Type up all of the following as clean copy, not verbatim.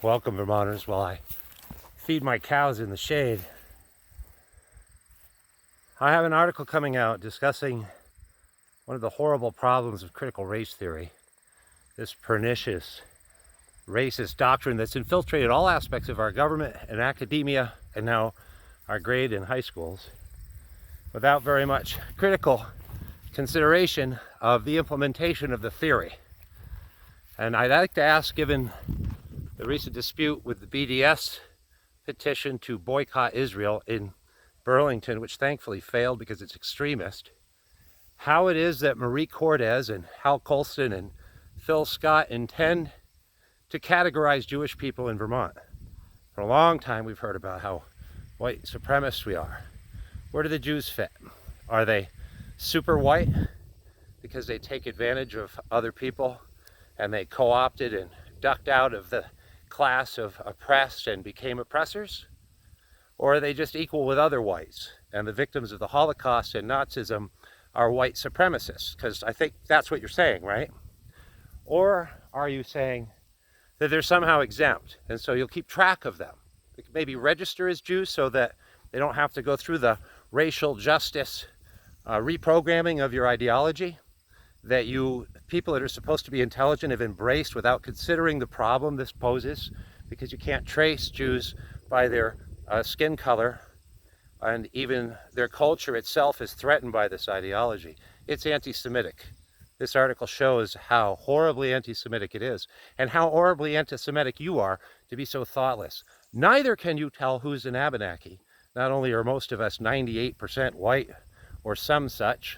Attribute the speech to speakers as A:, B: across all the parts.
A: Welcome, Vermonters, while I feed my cows in the shade. I have an article coming out discussing one of the horrible problems of critical race theory, this pernicious racist doctrine that's infiltrated all aspects of our government and academia and now our grade and high schools without very much critical consideration of the implementation of the theory. And I'd like to ask, given the recent dispute with the BDS petition to boycott Israel in Burlington, which thankfully failed because it's extremist, how it is that Marie Cordes and Hal Colston and Phil Scott intend to categorize Jewish people in Vermont. For a long time we've heard about how white supremacists we are. Where do the Jews fit? Are they super white because they take advantage of other people and they co-opted and ducked out of the class of oppressed and became oppressors? Or are they just equal with other whites, and the victims of the Holocaust and Nazism are white supremacists? Because I think that's what you're saying, right? Or are you saying that they're somehow exempt, and so you'll keep track of them? Maybe register as Jews so that they don't have to go through the racial justice reprogramming of your ideology that you people that are supposed to be intelligent have embraced without considering the problem this poses, because you can't trace Jews by their skin color, and even their culture itself is threatened by this ideology. It's anti-Semitic. This article shows how horribly anti-Semitic it is, and how horribly anti-Semitic you are to be so thoughtless. Neither can you tell who's an Abenaki. Not only are most of us 98% white, or some such,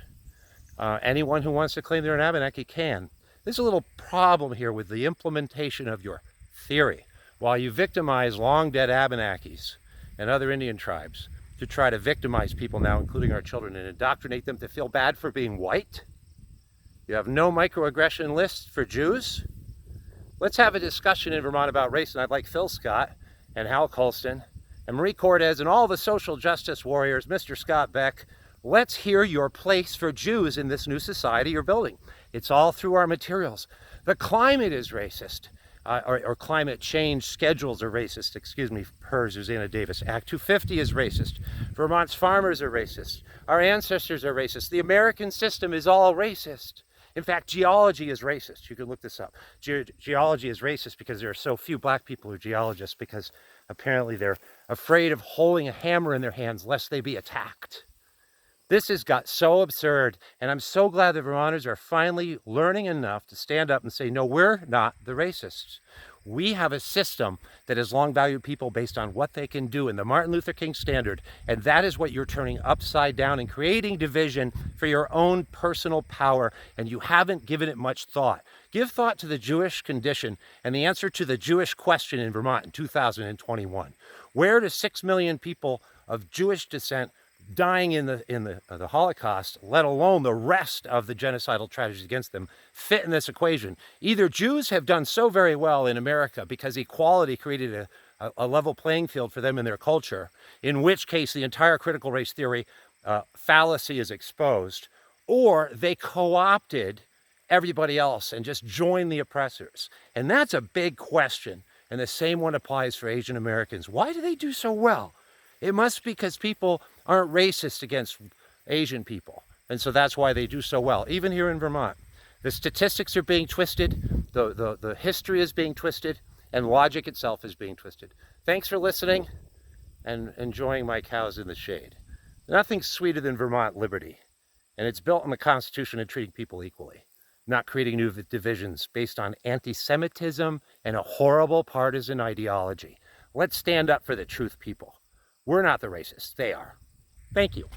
A: anyone who wants to claim they're an Abenaki can. There's a little problem here with the implementation of your theory. While you victimize long-dead Abenakis and other Indian tribes to try to victimize people now, including our children, and indoctrinate them to feel bad for being white, you have no microaggression lists for Jews. Let's have a discussion in Vermont about race, and I'd like Phil Scott and Hal Colston and Marie Cordes and all the social justice warriors, Mr. Scott Beck. Let's hear your place for Jews in this new society you're building. It's all through our materials. The climate is racist, or climate change schedules are racist, excuse me, per Susanna Davis. Act 250 is racist. Vermont's farmers are racist. Our ancestors are racist. The American system is all racist. In fact, geology is racist. You can look this up. Geology is racist because there are so few black people who are geologists, because apparently they're afraid of holding a hammer in their hands lest they be attacked. This has got so absurd, and I'm so glad the Vermonters are finally learning enough to stand up and say, no, we're not the racists. We have a system that has long valued people based on what they can do in the Martin Luther King standard, and that is what you're turning upside down and creating division for your own personal power, and you haven't given it much thought. Give thought to the Jewish condition and the answer to the Jewish question in Vermont in 2021. Where do 6 million people of Jewish descent dying in the Holocaust, let alone the rest of the genocidal tragedies against them, fit in this equation? Either Jews have done so very well in America because equality created a level playing field for them in their culture, in which case the entire critical race theory fallacy is exposed, or they co-opted everybody else and just joined the oppressors. And that's a big question, and the same one applies for Asian Americans. Why do they do so well? It must be because people aren't racist against Asian people. And so that's why they do so well, even here in Vermont. The statistics are being twisted, the history is being twisted, and logic itself is being twisted. Thanks for listening and enjoying my cows in the shade. Nothing's sweeter than Vermont liberty. And it's built on the Constitution and treating people equally, not creating new divisions based on anti-Semitism and a horrible partisan ideology. Let's stand up for the truth, people. We're not the racists, they are. Thank you.